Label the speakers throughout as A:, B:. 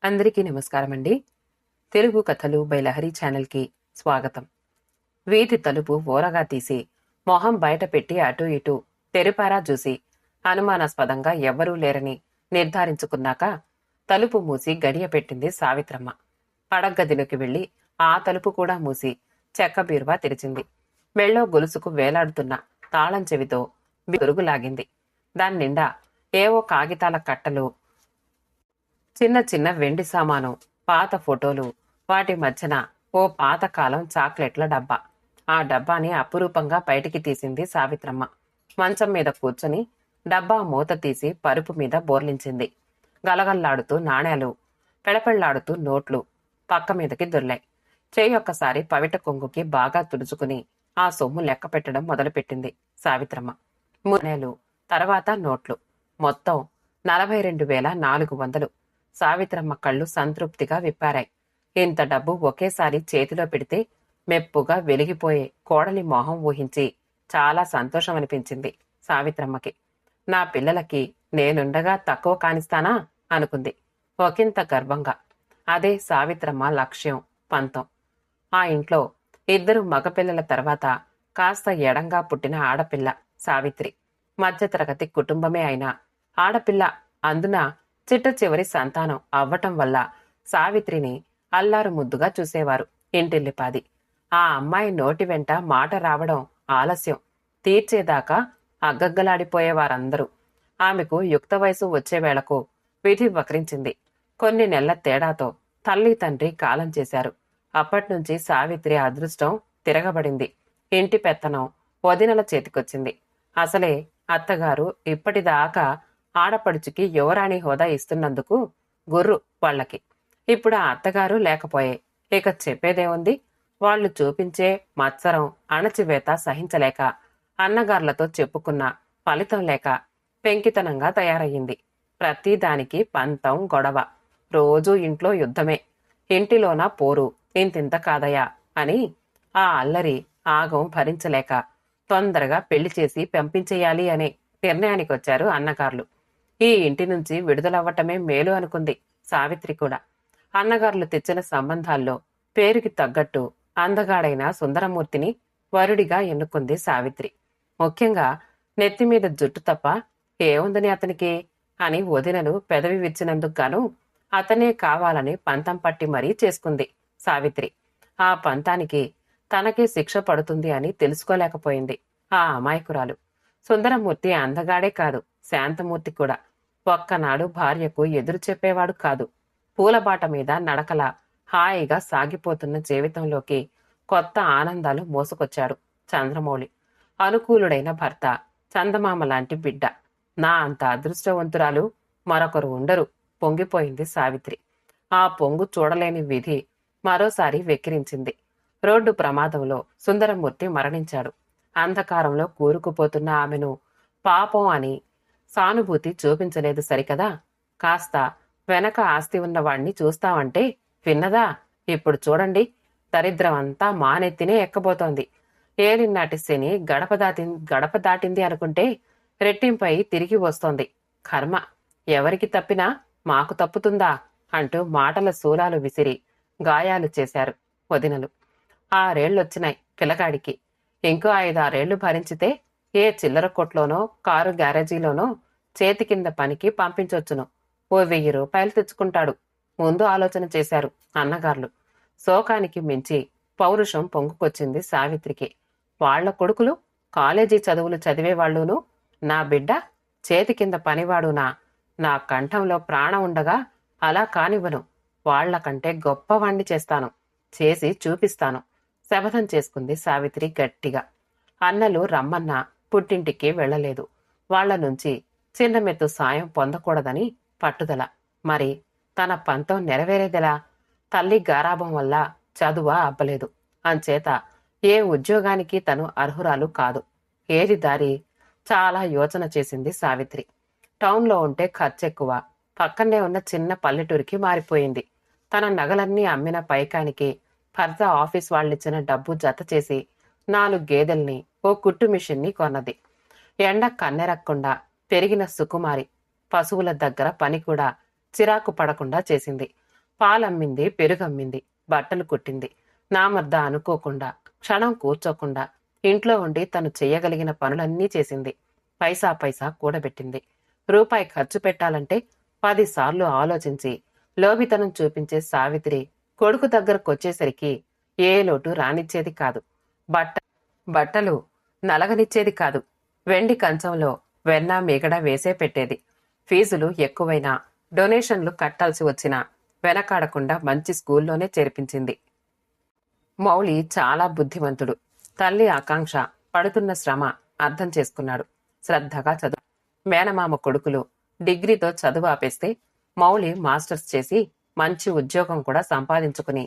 A: అందరికీ నమస్కారం అండి. తెలుగు కథలు బై లహరి ఛానల్కి స్వాగతం. వీధి తలుపు ఓరగా తీసి మొహం బయట పెట్టి అటూ ఇటూ తెరిపారా చూసి అనుమానాస్పదంగా ఎవ్వరూ లేరని నిర్ధారించుకున్నాక తలుపు మూసి గడియ పెట్టింది సావిత్రమ్మ. పడగ్గదిలోకి వెళ్లి ఆ తలుపు కూడా మూసి చెక్క బీరువా తెరిచింది. మెళ్ళో గొలుసుకు వేలాడుతున్న తాళం చెవితో లాగింది. దాని నిండా ఏవో కాగితాల కట్టలు, చిన్న చిన్న వెండి సామాను, పాత ఫోటోలు, వాటి మధ్యన ఓ పాతకాలం చాక్లెట్ల డబ్బా. ఆ డబ్బాని అపురూపంగా బయటికి తీసింది సావిత్రమ్మ. మంచం మీద కూర్చొని డబ్బా మూత తీసి పరుపు మీద బోర్లించింది. గలగల్లాడుతూ నాణేలు, పెళపెళ్లాడుతూ నోట్లు పక్క మీదకి దొర్లాయి. చెయ్యొక్కసారి పవిట కొంగుకి బాగా తుడుచుకుని ఆ సొమ్ము లెక్క పెట్టడం మొదలుపెట్టింది సావిత్రమ్మ. నాణేలు, తర్వాత నోట్లు, మొత్తం 42,400. సావిత్రమ్మ కళ్ళు సంతృప్తిగా విప్పారాయి. ఇంత డబ్బు ఒకేసారి చేతిలో పెడితే మెప్పుగా వెలిగిపోయే కోడలి మొహం ఊహించి చాలా సంతోషం అనిపించింది సావిత్రమ్మకి. నా పిల్లలకి నేనుండగా తక్కువ కానిస్తానా అనుకుంది ఒకంత గర్వంగా. అదే సావిత్రమ్మ లక్ష్యం, పంతం. ఆ ఇంట్లో 2 మగపిల్లల తర్వాత కాస్త ఎడంగా పుట్టిన ఆడపిల్ల సావిత్రి. మధ్యతరగతి కుటుంబమే అయినా ఆడపిల్ల, అందున చిట్ట చివరి సంతానం అవ్వటం వల్ల సావిత్రిని అల్లారు ముద్దుగా చూసేవారు ఇంటిల్లిపాది. ఆ అమ్మాయి నోటి వెంట మాట రావడం ఆలస్యం తీర్చేదాకా అగ్గగ్గలాడిపోయేవారందరూ. ఆమెకు యుక్త వయసు వచ్చేవేళకు విధి వక్రించింది. కొన్ని నెలల తేడాతో తల్లి తండ్రి కాలం చేశారు. అప్పట్నుంచి సావిత్రి అదృష్టం తిరగబడింది. ఇంటి పెత్తనం వదినల చేతికొచ్చింది. అసలే అత్తగారు ఇప్పటిదాకా ఆడపడుచుకి యువరాణి హోదా ఇస్తున్నందుకు గుర్రు వాళ్లకి. ఇప్పుడు ఆ అత్తగారు లేకపోయే, ఇక చెప్పేదేముంది? వాళ్లు చూపించే మత్సరం, అణచివేత సహించలేక అన్నగార్లతో చెప్పుకున్న ఫలితం లేక పెంకితనంగా తయారయ్యింది. ప్రతిదానికి పంతం, గొడవ. రోజూ ఇంట్లో యుద్ధమే. ఇంటిలోన పోరు ఇంతింత కాదయా అని ఆ అల్లరి ఆగం భరించలేక తొందరగా పెళ్లి చేసి పంపించేయాలి అనే నిర్ణయానికొచ్చారు అన్నగార్లు. ఈ ఇంటి నుంచి విడుదలవ్వటమే మేలు అనుకుంది సావిత్రి కూడా. అన్నగారులు తెచ్చిన సంబంధాల్లో పేరుకి తగ్గట్టు అందగాడైన సుందరమూర్తిని వరుడిగా ఎన్నుకుంది సావిత్రి. ముఖ్యంగా నెత్తిమీద జుట్టు తప్ప ఏముందని అతనికి అని వదినలు పెదవి విచ్చినందుకు గాను అతనే కావాలని పంతం పట్టి మరీ చేసుకుంది సావిత్రి. ఆ పంతానికి తనకే శిక్ష పడుతుంది అని తెలుసుకోలేకపోయింది ఆ అమాయకురాలు. సుందరమూర్తి అందగాడే కాదు, శాంతమూర్తి కూడా. ఒక్కనాడు భార్యకు ఎదురు చెప్పేవాడు కాదు. పూలబాట మీద నడకల హాయిగా సాగిపోతున్న జీవితంలోకి కొత్త ఆనందాలు మోసుకొచ్చాడు చంద్రమౌళి. అనుకూలుడైన భర్త, చందమామ లాంటి బిడ్డ. నా అంత అదృష్టవంతురాలు మరొకరు ఉండరు పొంగిపోయింది సావిత్రి. ఆ పొంగు చూడలేని విధి మరోసారి వెక్కిరించింది. రోడ్డు ప్రమాదంలో సుందరమూర్తి మరణించాడు. అంధకారంలో కూరుకుపోతున్న ఆమెను పాపం అని సానుభూతి చూపించలేదు సరికదా. కాస్త వెనక ఆస్తి ఉన్నవాణ్ణి చూస్తావంటే విన్నదా? ఇప్పుడు చూడండి, దరిద్రం అంతా మానెత్తినే ఎక్కబోతోంది. ఏలినాటి శని గడప దాటింది అనుకుంటే రెట్టింపై తిరిగి వస్తోంది. కర్మ ఎవరికి తప్పినా మాకు తప్పుతుందా అంటూ మాటల శూలాలు విసిరి గాయాలు చేశారు వదినలు. 6 ఏళ్లొచ్చినాయి పిల్లగాడికి. ఇంకో 5-6 ఏళ్లు భరించితే ఏ చిల్లర కొట్లోనో కారు గ్యారేజీలోనో చేతి కింద పనికి పంపించొచ్చును. ఓ 1000 రూపాయలు తెచ్చుకుంటాడు. ముందు ఆలోచన చేశారు అన్నగార్లు. శోకానికి మించి పౌరుషం పొంగుకొచ్చింది సావిత్రికి. వాళ్ల కొడుకులు కాలేజీ చదువులు చదివేవాళ్లును, నా బిడ్డ చేతి కింద పనివాడునా? నా కంఠంలో ప్రాణం ఉండగా అలా కానివ్వను. వాళ్లకంటే గొప్పవాణ్ణి చేస్తాను, చేసి చూపిస్తాను శపథం చేసుకుంది సావిత్రి గట్టిగా. అన్నలు రమ్మన్నా పుట్టింటికి వెళ్లలేదు. వాళ్ల నుంచి చిన్నమెత్తు సాయం పొందకూడదని పట్టుదల. మరి తన పంతం నెరవేరేదెలా? తల్లి గారాభం వల్ల చదువా అబ్బలేదు. అంచేత ఏ ఉద్యోగానికి తను అర్హురాలు కాదు. ఏది దారి? చాలా యోచన చేసింది సావిత్రి. టౌన్లో ఉంటే ఖర్చెక్కువ. పక్కనే ఉన్న చిన్న పల్లెటూరికి మారిపోయింది. తన నగలన్నీ అమ్మిన పైకానికి భర్త ఆఫీస్ వాళ్ళిచ్చిన డబ్బు జత చేసి 4 గేదెల్ని, ఓ కుట్టు మిషన్ని కొన్నది. ఎండ కన్నెరక్కుండా పెరిగిన సుకుమారి పశువుల దగ్గర పని కూడా చిరాకు పడకుండా చేసింది. పాలమ్మింది, పెరుగమ్మింది, బట్టలు కుట్టింది. నామర్ద అనుకోకుండా, క్షణం కూర్చోకుండా ఇంట్లో ఉండి తను చెయ్యగలిగిన పనులన్నీ చేసింది. పైసా పైసా కూడబెట్టింది. రూపాయి ఖర్చు పెట్టాలంటే 10 సార్లు ఆలోచించి లోభితనం చూపించే సావిత్రి కొడుకు దగ్గరకొచ్చేసరికి ఏ లోటు రానిచ్చేది కాదు. బట్టలు నలగనిచ్చేది కాదు. వెండి కంచంలో వెన్న మిగడ వేసే పెట్టేది. ఫీజులు ఎక్కువైనా, డొనేషన్లు కట్టాల్సి వచ్చినా వెనకాడకుండా మంచి స్కూల్లోనే చేర్పించింది. మౌళి చాలా బుద్ధిమంతుడు. తల్లి ఆకాంక్ష పడుతున్న శ్రమ అర్థం చేసుకున్నాడు. శ్రద్ధగా చదువు. మేనమామ కొడుకులు డిగ్రీతో చదువు ఆపేస్తే మౌళి మాస్టర్స్ చేసి మంచి ఉద్యోగం కూడా సంపాదించుకుని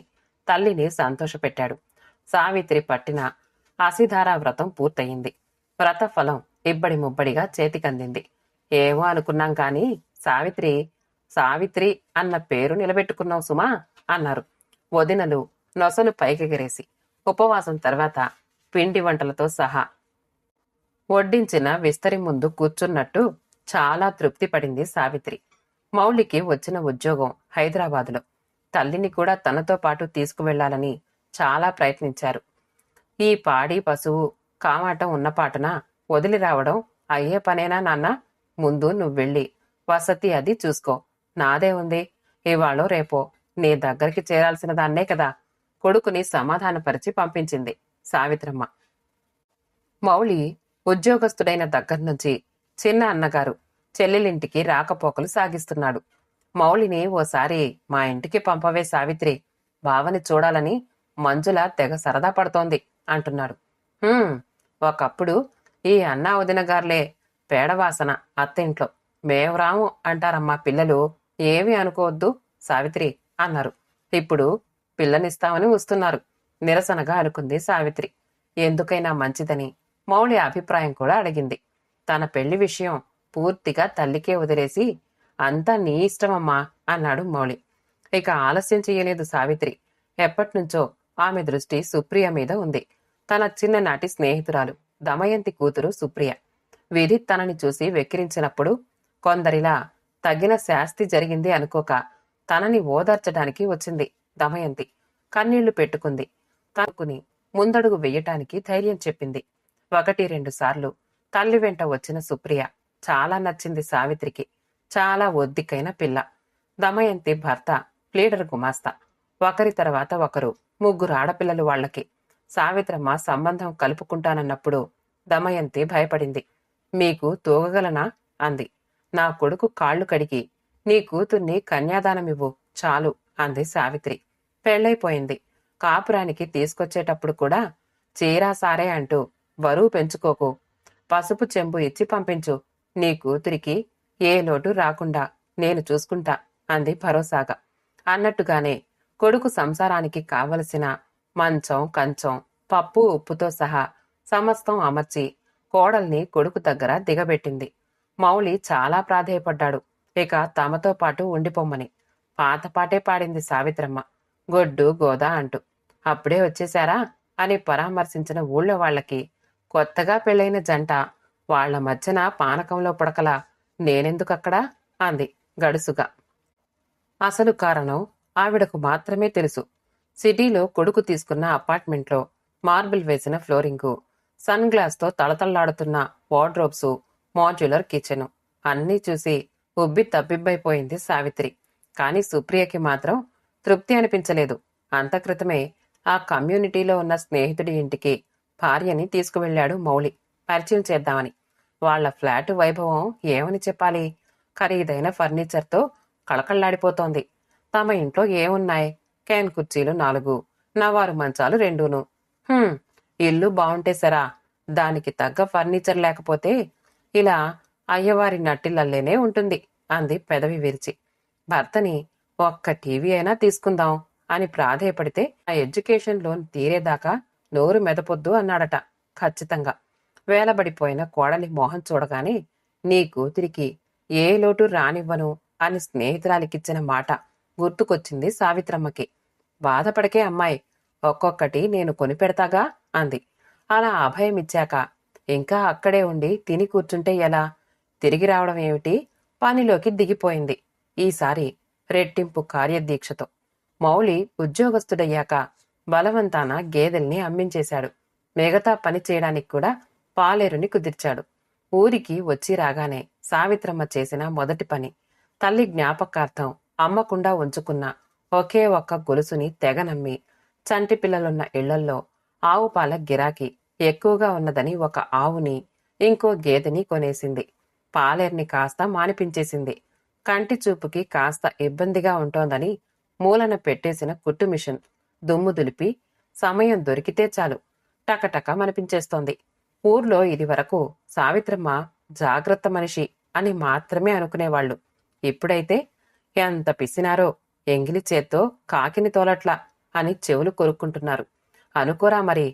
A: తల్లిని సంతోషపెట్టాడు. సావిత్రి పట్టిన అసిధారా వ్రతం పూర్తయింది. వ్రత ఫలం ఇబ్బడి ముబ్బడిగా చేతికందింది. ఏమో అనుకున్నాం కాని సావిత్రి అన్న పేరు నిలబెట్టుకున్నావు సుమా అన్నారు వదినలు నొసలు పైకెగరేసి. ఉపవాసం తర్వాత పిండి వంటలతో సహా వడ్డించిన విస్తరి ముందు కూర్చున్నట్టు చాలా తృప్తి పడింది సావిత్రి. మౌళికి వచ్చిన ఉద్యోగం హైదరాబాదులో. తల్లిని కూడా తనతో పాటు తీసుకువెళ్లాలని చాలా ప్రయత్నించారు. ఈ పాడి పశువు కామాటం ఉన్నపాటున వదిలి రావడం అయ్యే పనేనా నాన్న? ముందు నువ్వెళ్ళి వసతి అది చూసుకో. నాదే ఉంది. ఇవాళో రేపో నీ దగ్గరికి చేరాల్సిన దాన్నే కదా. కొడుకుని సమాధానపరిచి పంపించింది సావిత్రమ్మ. మౌళి ఉద్యోగస్తుడైన దగ్గర్నుంచి చిన్న అన్నగారు చెల్లెలింటికి రాకపోకలు సాగిస్తున్నాడు. మౌళిని ఓసారి మా ఇంటికి పంపవే సావిత్రి, బావని చూడాలని మంజుల తెగ సరదా పడుతోంది అంటున్నాడు. ఒకప్పుడు ఈ అన్నా వదినగారులే పేడవాసన అత్తింట్లో, మేం రాము అంటారమ్మా పిల్లలు. ఏమీ అనుకోవద్దు సావిత్రి అన్నారు. ఇప్పుడు పిల్లనిస్తామని వస్తున్నారు నిరసనగా అనుకుంది సావిత్రి. ఎందుకైనా మంచిదని మౌళి అభిప్రాయం కూడా అడిగింది. తన పెళ్లి విషయం పూర్తిగా తల్లికే వదిలేసి అంతా నీ ఇష్టమమ్మా అన్నాడు మౌళి. ఇక ఆలస్యం చెయ్యలేదు సావిత్రి. ఎప్పటినుంచో ఆమె దృష్టి సుప్రియ మీద ఉంది. తన చిన్ననాటి స్నేహితురాలు దమయంతి కూతురు సుప్రియ. విధి తనని చూసి వెక్కిరించినప్పుడు కొందరిలా తగిన శాస్తి జరిగింది అనుకోక తనని ఓదార్చడానికి వచ్చింది దమయంతి. కన్నీళ్లు పెట్టుకుంది. తనుకుని ముందడుగు వెయ్యటానికి ధైర్యం చెప్పింది. 1-2 సార్లు తల్లి వెంట వచ్చిన సుప్రియ చాలా నచ్చింది సావిత్రికి. చాలా ఒద్దికైన పిల్ల. దమయంతి భర్త ప్లీడర్ గుమాస్తా. ఒకరి తర్వాత ఒకరు 3 ఆడపిల్లలు వాళ్లకి. సావిత్రమ్మ సంబంధం కలుపుకుంటానన్నప్పుడు దమయంతి భయపడింది. మీకు తూగగలనా అంది. నా కొడుకు కాళ్లు కడిగి నీ కూతుర్ని కన్యాదానమివ్వు చాలు అంది సావిత్రి. పెళ్లైపోయింది. కాపురానికి తీసుకొచ్చేటప్పుడు కూడా చీరా సారే అంటూ బరువు పెంచుకోకు, పసుపు చెంబు ఇచ్చి పంపించు. నీ కూతురికి ఏ లోటు రాకుండా నేను చూసుకుంటా అంది భరోసాగా. అన్నట్టుగానే కొడుకు సంసారానికి కావలసిన మంచం, కంచం, పప్పు, ఉప్పుతో సహా సమస్తం అమర్చి కోడల్ని కొడుకు దగ్గర దిగబెట్టింది. మౌళి చాలా ప్రాధేయపడ్డాడు. ఇక తమతో పాటు ఉండిపోమ్మని. పాతపాటే పాడింది సావిత్రమ్మ, గొడ్డు గోదా అంటూ. అప్పుడే వచ్చేశారా అని పరామర్శించిన ఊళ్ళో వాళ్లకి కొత్తగా పెళ్లైన జంట వాళ్ల మధ్యన పానకంలో పుడకలా నేనెందుకక్కడా అంది గడుసుగా. అసలు కారణం ఆవిడకు మాత్రమే తెలుసు. సిటీలో కొడుకు తీసుకున్న అపార్ట్మెంట్లో మార్బుల్ వేసిన ఫ్లోరింగు, సన్ గ్లాస్తో తళతళ్లాడుతున్న వార్డ్రోబ్సు, మాడ్యులర్ కిచెను అన్నీ చూసి ఉబ్బి తబ్బిబ్బైపోయింది సావిత్రి. కాని సుప్రియకి మాత్రం తృప్తి అనిపించలేదు. అంతక్రితమే ఆ కమ్యూనిటీలో ఉన్న స్నేహితుడి ఇంటికి భార్యని తీసుకువెళ్లాడు మౌళి, పరిచయం చేద్దామని. వాళ్ల ఫ్లాటు వైభవం ఏమని చెప్పాలి? ఖరీదైన ఫర్నిచర్తో కళకళ్లాడిపోతోంది. తమ ఇంట్లో ఏమున్నాయి? క్యాన్ కుర్చీలు 4, నవారు మంచాలు 2. ఇల్లు బావుంటే సరా, దానికి తగ్గ ఫర్నిచర్ లేకపోతే ఇలా అయ్యవారి నట్టిల్లల్లేనే ఉంటుంది అంది పెదవి విరిచి. భర్తని ఒక్క టీవీ అయినా తీసుకుందాం అని ప్రాధేయపడితే ఆ ఎడ్యుకేషన్ లోన్ తీరేదాకా నోరు మెదపొద్దు అన్నాడట ఖచ్చితంగా. వేలబడిపోయిన కోడలి మోహం చూడగానే నీ కూతురికి ఏ లోటు రానివ్వను అని స్నేహితురాలికిచ్చిన మాట గుర్తుకొచ్చింది సావిత్రమ్మకి. బాధపడకే అమ్మాయి, ఒక్కొక్కటి నేను కొనిపెడతాగా అంది. అలా అభయమిచ్చాక ఇంకా అక్కడే ఉండి తిని కూర్చుంటే ఎలా? తిరిగి రావడం ఏమిటి? పనిలోకి దిగిపోయింది. ఈసారి రెట్టింపు కార్యదీక్షతో. మౌలి ఉద్యోగస్తుడయ్యాక బలవంతాన గేదెల్ని అమ్మించేశాడు. మిగతా పని చేయడానికి కూడా పాలేరుని కుదిర్చాడు. ఊరికి వచ్చి రాగానే సావిత్రమ్మ చేసిన మొదటి పని తల్లి జ్ఞాపకార్థం అమ్మకుండా ఉంచుకున్న ఒకే ఒక్క గొలుసుని తెగనమ్మి చంటి పిల్లలున్న ఇళ్లల్లో ఆవు పాల గిరాకీ ఎక్కువగా ఉన్నదని ఒక ఆవుని ఇంకో గేదెని కొనేసింది. పాలేర్ని కాస్త మానిపించేసింది. కంటి చూపుకి కాస్త ఇబ్బందిగా ఉంటోందని మూలన పెట్టేసిన కుట్టు మిషన్ దుమ్ము దులిపి సమయం దొరికితే చాలు టకటక మనిపించేస్తోంది. ఊర్లో ఇది వరకు సావిత్రమ్మ జాగ్రత్త మనిషి అని మాత్రమే అనుకునేవాళ్లు. ఇప్పుడైతే ఎంత పిసినారో, ఎంగిలి చేత్తో కాకిని తోలట్లా అని చెవులు కొరుక్కుంటున్నారు. అనుకోరా మరి,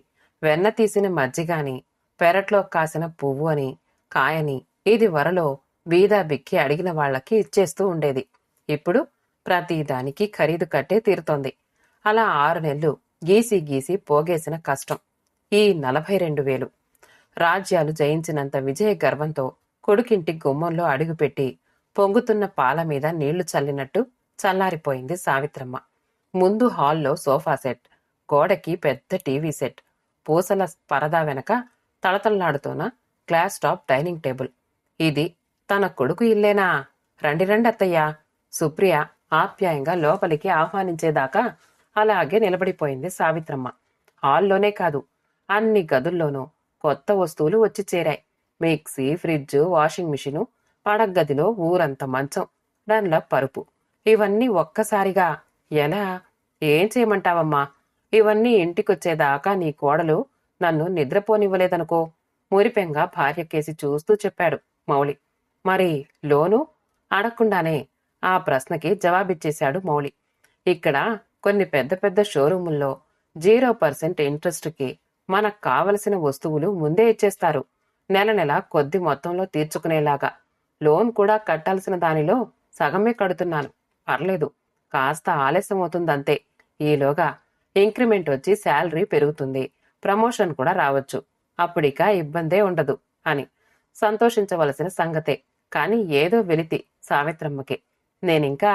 A: వెన్న తీసిన మజ్జిగాని, పెరట్లో కాసిన పువ్వు అని, కాయని ఇది వరలో బీదా బిక్కి అడిగిన వాళ్లకి ఇచ్చేస్తూ ఉండేది. ఇప్పుడు ప్రతిదానికి ఖరీదు కట్టే తీరుతోంది. అలా 6 నెలలు గీసి గీసి పోగేసిన కష్టం ఈ 42,000. రాజ్యాలు జయించినంత విజయ గర్వంతో కొడుకింటి గుమ్మంలో అడుగుపెట్టి పొంగుతున్న పాల మీద నీళ్లు చల్లినట్టు చల్లారిపోయింది సావిత్రమ్మ. ముందు హాల్లో సోఫా సెట్, గోడకి పెద్ద టీవీ సెట్, పూసల పరదా వెనక తళతళలాడుతోన్న గ్లాస్ టాప్ డైనింగ్ టేబుల్. ఇది తన కొడుకు ఇల్లేనా? రండి రండి అత్తయ్యా. సుప్రియ ఆప్యాయంగా లోపలికి ఆహ్వానించేదాకా అలాగే నిలబడిపోయింది సావిత్రమ్మ. హాల్లోనే కాదు, అన్ని గదుల్లోనూ కొత్త వస్తువులు వచ్చి చేరాయి. మిక్సీ, ఫ్రిడ్జు, వాషింగ్ మిషను, పడగ్గదిలో ఊరంత మంచం, దానిలో పరుపు. ఇవన్నీ ఒక్కసారిగా ఎలా? ఏం చేయమంటావమ్మా? ఇవన్నీ ఇంటికొచ్చేదాకా నీ కోడలు నన్ను నిద్రపోనివ్వలేదనుకో, మురిపెంగా భార్యకేసి చూస్తూ చెప్పాడు మౌలి. మరి లోను? అడగకుండానే ఆ ప్రశ్నకి జవాబిచ్చేశాడు మౌలి. ఇక్కడ కొన్ని పెద్ద పెద్ద షోరూముల్లో 0% ఇంట్రెస్ట్కి మనకు కావలసిన వస్తువులు ముందే ఇచ్చేస్తారు. నెల నెల కొద్ది మొత్తంలో తీర్చుకునేలాగా. లోన్ కూడా కట్టాల్సిన దానిలో సగమే కడుతున్నాను. పర్లేదు, కాస్త ఆలస్యం అవుతుందంతే. ఈలోగా ఇంక్రిమెంట్ వచ్చి శాలరీ పెరుగుతుంది, ప్రమోషన్ కూడా రావచ్చు. అప్పుడిక ఇబ్బందే ఉండదు అని సంతోషించవలసిన సంగతే. కాని ఏదో వెలితి సావిత్రమ్మకి. నేనింకా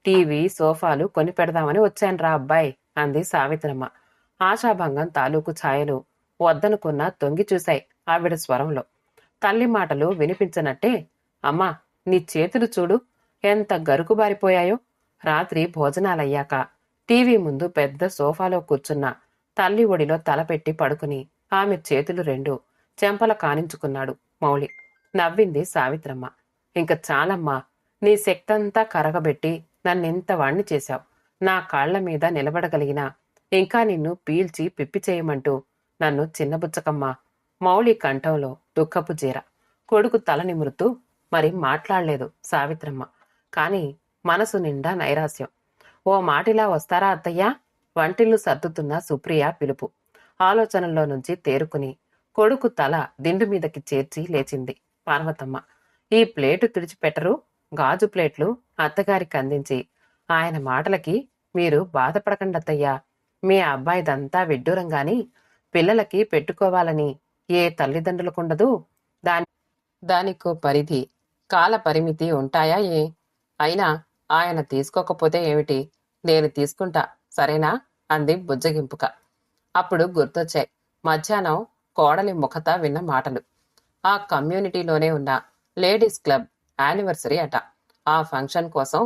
A: టీవీ, సోఫాలు కొని పెడదామని వచ్చానురా అబ్బాయి అంది సావిత్రమ్మ. ఆశాభంగం తాలూకు ఛాయలు వద్దనుకున్నా తొంగి చూశాయి ఆవిడ స్వరంలో. తల్లి మాటలు వినిపించనట్టే, అమ్మా నీ చేతులు చూడు ఎంత గరుకుబారిపోయాయో. రాత్రి భోజనాలయ్యాక టీవీ ముందు పెద్ద సోఫాలో కూర్చున్న తల్లి ఒడిలో తలపెట్టి పడుకుని ఆమె చేతులు 2 చెంపల కానించుకున్నాడు మౌలి. నవ్వింది సావిత్రమ్మ. ఇంక చాలమ్మా, నీ శక్తంతా కరగబెట్టి నన్నింత వాణ్ణి చేశావు. నా కాళ్ల మీద నిలబడగలిగినా ఇంకా నిన్ను పీల్చి పిప్పి చేయమంటూ నన్ను చిన్నబుచ్చకమ్మా. మౌలి కంఠంలో దుఃఖపు జీర. కొడుకు తల నిమురుతూ మరి మాట్లాడలేదు సావిత్రమ్మ. కాని మనసు నిండా నైరాస్యం. ఓ మాటిలా వస్తారా అత్తయ్యా? వంటిల్లు సర్దుతున్న సుప్రియ పిలుపు. ఆలోచనల్లో నుంచి తేరుకుని కొడుకు తల దిండు మీదకి చేర్చి లేచింది పార్వతమ్మ. ఈ ప్లేటు తుడిచిపెట్టరు? గాజు ప్లేట్లు అత్తగారికి అందించి, ఆయన మాటలకి మీరు బాధపడకండత్తయ్యా. మీ అబ్బాయిదంతా విడ్డూరంగాని పిల్లలకి పెట్టుకోవాలని ఏ తల్లిదండ్రులకుండదు. దానికో పరిధి, కాల పరిమితి ఉంటాయా ఏ? అయినా ఆయన తీసుకోకపోతే ఏమిటి? నేను తీసుకుంటా, సరేనా అంది బుజ్జగింపుక. అప్పుడు గుర్తొచ్చాయి మధ్యాహ్నం కోడలి ముఖత విన్న మాటలు. ఆ కమ్యూనిటీలోనే ఉన్న లేడీస్ క్లబ్ యానివర్సరీ అట. ఆ ఫంక్షన్ కోసం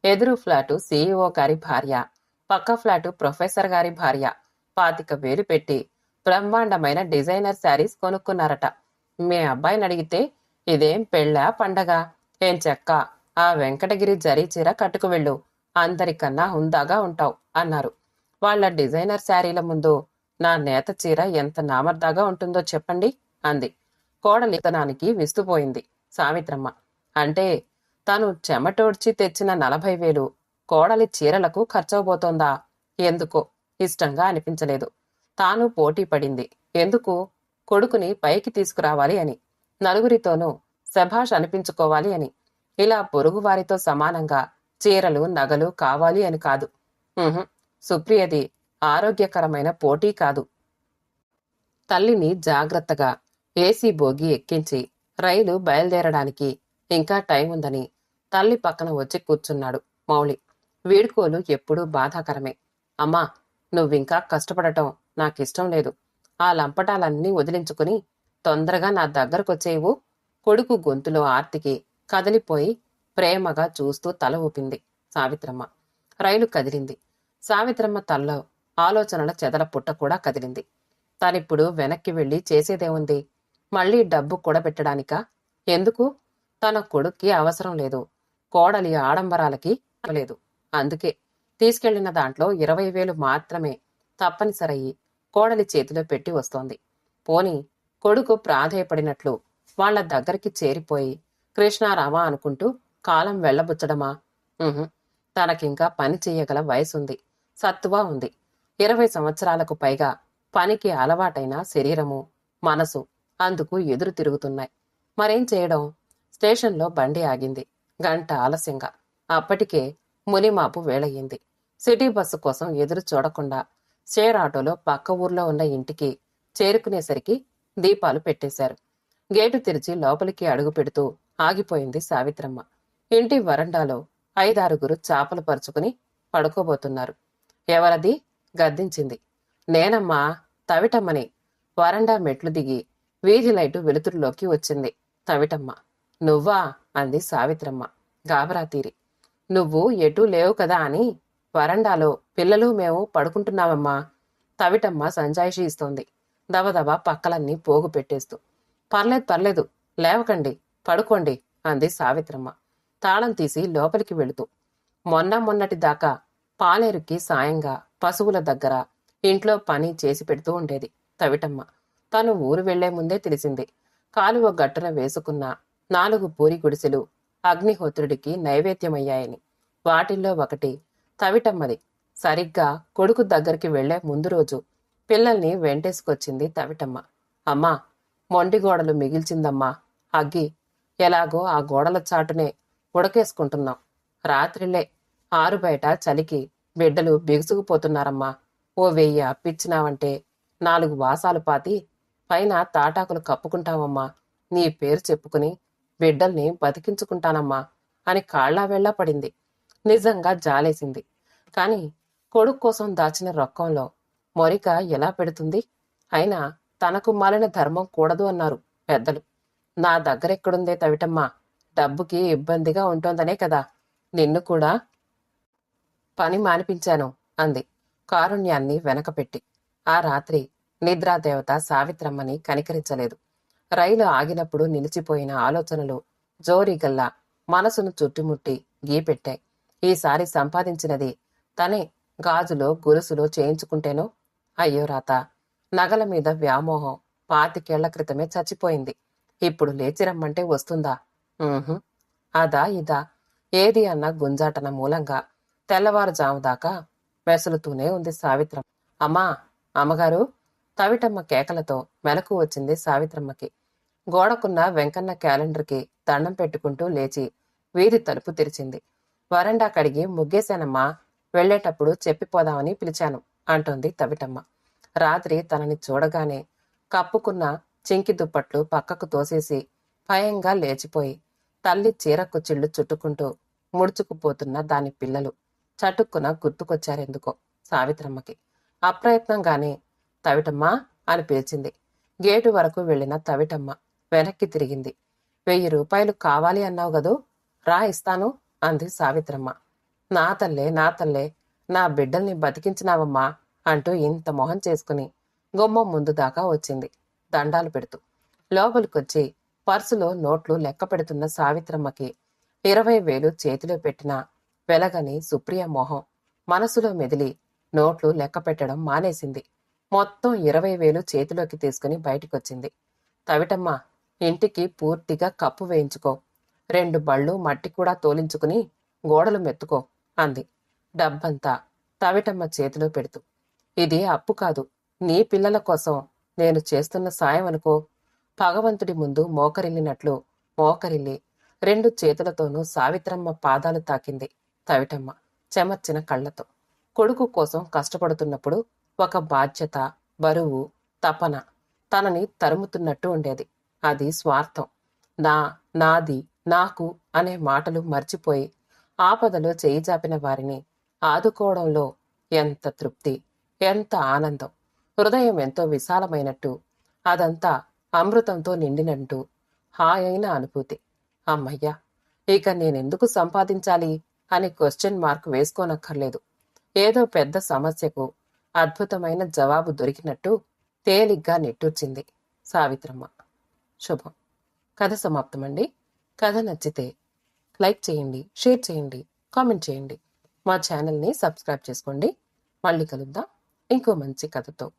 A: ఎదురు ఫ్లాటు సీఈఓ గారి భార్య, పక్క ఫ్లాటు ప్రొఫెసర్ గారి భార్య 25,000 పెట్టి బ్రహ్మాండమైన డిజైనర్ శారీస్ కొనుక్కున్నారట. మీ అబ్బాయిని అడిగితే ఇదేం పెళ్ళా పండగ? ఏం చెక్క, ఆ వెంకటగిరి జరీ చీర కట్టుకువెళ్ళు, అందరికన్నా హుందాగా ఉంటావు అన్నారు. వాళ్ల డిజైనర్ శారీల ముందు నా నేత చీర ఎంత నామర్దాగా ఉంటుందో చెప్పండి అంది. కోడలితనానికి విస్తుపోయింది సావిత్రమ్మ. అంటే తను చెమటోడ్చి తెచ్చిన 40,000 కోడలి చీరలకు ఖర్చవబోతోందా? ఎందుకో ఇష్టంగా అనిపించలేదు. తాను పోటీ పడింది ఎందుకు? కొడుకుని పైకి తీసుకురావాలి అని, నలుగురితోనూ శభాష్ అనిపించుకోవాలి అని. ఇలా పొరుగువారితో సమానంగా చీరలు, నగలు కావాలి అని కాదు. సుప్రియది ఆరోగ్యకరమైన పోటీ కాదు. తల్లిని జాగ్రత్తగా ఏసీ బోగి ఎక్కించి రైలు బయలుదేరడానికి ఇంకా టైం ఉందని తల్లి పక్కన వచ్చి కూర్చున్నాడు మౌలి. వీడ్కోలు ఎప్పుడూ బాధాకరమే. అమ్మా, నువ్వింకా కష్టపడటం నాకిష్టం లేదు. ఆ లంపటాలన్నీ వదిలించుకుని తొందరగా నా దగ్గరకొచ్చేయివు. కొడుకు గొంతులో ఆర్తికి కదిలిపోయి ప్రేమగా చూస్తూ తల ఊపింది సావిత్రమ్మ. రైలు కదిలింది. సావిత్రమ్మ తల్లో ఆలోచనల చెదల పుట్ట కూడా కదిలింది. తనిప్పుడు వెనక్కి వెళ్లి చేసేదేముంది? మళ్లీ డబ్బు కూడబెట్టడానికా? ఎందుకు? తన కొడుక్కి అవసరం లేదు. కోడలి ఆడంబరాలకి లేదు. అందుకే తీసుకెళ్లిన దాంట్లో 20,000 మాత్రమే తప్పనిసరయ్యి కోడలి చేతిలో పెట్టి వస్తోంది. పోని కొడుకు ప్రాధేయపడినట్లు వాళ్ల దగ్గరికి చేరిపోయి కృష్ణారామ అనుకుంటూ కాలం వెళ్లబుచ్చడమా? తనకింకా పని చెయ్యగల వయసుంది. సత్తువా ఉంది. 20 సంవత్సరాలకు పైగా పనికి అలవాటైన శరీరము, మనసు అందుకు ఎదురు తిరుగుతున్నాయి. మరేం చేయడం? స్టేషన్లో బండి ఆగింది. గంట ఆలస్యంగా. అప్పటికే మునిమాపు వేళయింది. సిటీ బస్సు కోసం ఎదురు చూడకుండా షేర్ ఆటోలో పక్క ఊర్లో ఉన్న ఇంటికి చేరుకునేసరికి దీపాలు పెట్టేశారు. గేటు తెరిచి లోపలికి అడుగు పెడుతూ ఆగిపోయింది సావిత్రమ్మ. ఇంటి వరండాలో 5-6 చాపలు పరుచుకుని పడుకోబోతున్నారు. ఎవరది? గద్దించింది. నేనమ్మా, తవిటమ్మని. వరండా మెట్లు దిగి వీధి లైటు వెలుతురులోకి వచ్చింది తవిటమ్మ. నువ్వా? అంది సావిత్రమ్మ గాబరా తీరి. నువ్వు ఎటూ లేవు కదా అని వరండాలో పిల్లలు మేము పడుకుంటున్నామమ్మా. తవిటమ్మ సంజాయిషి ఇస్తోంది దబదబా పక్కలన్నీ పోగు పెట్టేస్తూ. పర్లేదు, లేవకండి, పడుకోండి అంది సావిత్రమ్మ తాళం తీసి లోపలికి వెళుతూ. మొన్నటి దాకా పాలేరుకి సాయంగా పశువుల దగ్గర ఇంట్లో పని చేసి పెడుతూ ఉండేది తవిటమ్మ. తను ఊరు వెళ్లే ముందే తెలిసింది. కాలువ గట్టున వేసుకున్న 4 పూరి గుడిసెలు అగ్నిహోత్రుడికి నైవేద్యమయ్యాయని. వాటిల్లో ఒకటి తవిటమ్మది. సరిగ్గా కొడుకు దగ్గరికి వెళ్లే ముందు రోజు పిల్లల్ని వెంటేసుకొచ్చింది తవిటమ్మ. అమ్మా, మొండి గోడలు మిగిల్చిందమ్మా అగ్గి. ఎలాగో ఆ గోడల చాటునే ఉడకేసుకుంటున్నాం. రాత్రిలే ఆరుబయట చలికి బిడ్డలు బిగుసుకుపోతున్నారమ్మా. ఓ 1000 అప్పిచ్చినావంటే 4 వాసాలు పాతి పైన తాటాకులు కప్పుకుంటామమ్మా. నీ పేరు చెప్పుకుని బిడ్డల్ని బతికించుకుంటానమ్మా అని కాళ్లా వెళ్లా పడింది. నిజంగా జాలేసింది. కాని కొడుకు కోసం దాచిన రొక్కంలో మొరిక ఎలా పెడుతుంది? అయినా తనకు మాలిన ధర్మం కూడదు అన్నారు పెద్దలు. నా దగ్గరెక్కడుందే తవిటమ్మా? డబ్బుకి ఇబ్బందిగా ఉంటోందనే కదా నిన్ను కూడా పని మానిపించాను అంది కారుణ్యాన్ని వెనకపెట్టి. ఆ రాత్రి నిద్రాదేవత సావిత్రమ్మని కనికరించలేదు. రైలు ఆగినప్పుడు నిలిచిపోయిన ఆలోచనలు జోరీగల్లా మనసును చుట్టుముట్టి గీపెట్టాయి. ఈసారి సంపాదించినది తనే గాజులో గొలుసులో చేయించుకుంటేనో? అయ్యో రాత! నగల మీద వ్యామోహం 25 ఏళ్ల క్రితమే చచ్చిపోయింది. ఇప్పుడు లేచిరమ్మంటే వస్తుందా? అదా ఇదా ఏది అన్న గుంజాటన మూలంగా తెల్లవారుజాము దాకా మెసులుతూనే ఉంది సావిత్రమ్మ. అమ్మా, అమ్మగారు! తవిటమ్మ కేకలతో మెలకు వచ్చింది సావిత్రమ్మకి. గోడకున్న వెంకన్న క్యాలెండర్కి దండం పెట్టుకుంటూ లేచి వీధి తలుపు తెరిచింది. వరండా కడిగి ముగ్గేశానమ్మా, వెళ్లేటప్పుడు చెప్పిపోదామని పిలిచాను అంటోంది తవిటమ్మ. రాత్రి తనని చూడగానే కప్పుకున్న చింకి దుప్పట్లు పక్కకు తోసేసి భయంగా లేచిపోయి తల్లి చీర కుచ్చిళ్లు చుట్టుకుంటూ ముడుచుకుపోతున్న దాని పిల్లలు చటుక్కున గుర్తుకొచ్చారెందుకో సావిత్రమ్మకి. అప్రయత్నంగానే తవిటమ్మా అని పిలిచింది. గేటు వరకు వెళ్లిన తవిటమ్మ వెనక్కి తిరిగింది. 1000 రూపాయలు కావాలి అన్నావు గదూ, రా ఇస్తాను అంది సావిత్రమ్మ. నా తల్లే, నా బిడ్డల్ని బతికించినావమ్మా అంటూ ఇంత మొహం చేసుకుని గుమ్మం ముందు దాకా వచ్చింది దండాలు పెడుతూ. లోపలికొచ్చి పర్సులో నోట్లు లెక్క పెడుతున్న సావిత్రమ్మకి 20,000 చేతిలో పెట్టినా వెలగని సుప్రియ మొహం మనసులో మెదిలి నోట్లు లెక్క పెట్టడం మానేసింది. మొత్తం 20,000 చేతిలోకి తీసుకుని బయటికొచ్చింది. తవిటమ్మ, ఇంటికి పూర్తిగా కప్పు వేయించుకో. 2 బళ్ళు మట్టి కూడా తోలించుకుని గోడలు మెత్తుకో అంది డబ్బంతా తవిటమ్మ చేతిలో పెడుతూ. ఇది అప్పు కాదు, నీ పిల్లల కోసం నేను చేస్తున్న సాయం అనుకో. భగవంతుడి ముందు మోకరిల్లినట్లు మోకరిల్లి 2 చేతులతోనూ సావిత్రమ్మ పాదాలు తాకింది తవిటమ్మ చెమర్చిన కళ్లతో. కొడుకు కోసం కష్టపడుతున్నప్పుడు ఒక బాధ్యత, బరువు, తపన తనని తరుముతున్నట్టు ఉండేది. అది స్వార్థం. నాది, నాకు అనే మాటలు మర్చిపోయి ఆపదలో చేయి చాపిన వారిని ఆదుకోవడంలో ఎంత తృప్తి, ఎంత ఆనందం. హృదయం ఎంతో విశాలమైనట్టు, అదంతా అమృతంతో నిండినట్టు హాయైన అనుభూతి. అమ్మయ్యా, ఇక నేనెందుకు సంపాదించాలి అని క్వశ్చన్ మార్క్ వేసుకోనక్కర్లేదు. ఏదో పెద్ద సమస్యకు అద్భుతమైన జవాబు దొరికినట్టు తేలిగ్గా నిట్టూర్చింది సావిత్రమ్మ. శుభం. కథ సమాప్తమండి. కథ నచ్చితే లైక్ చేయండి, షేర్ చేయండి, కామెంట్ చేయండి. మా ఛానల్ని సబ్స్క్రైబ్ చేసుకోండి. మళ్ళీ కలుద్దాం ఇంకో మంచి కథతో.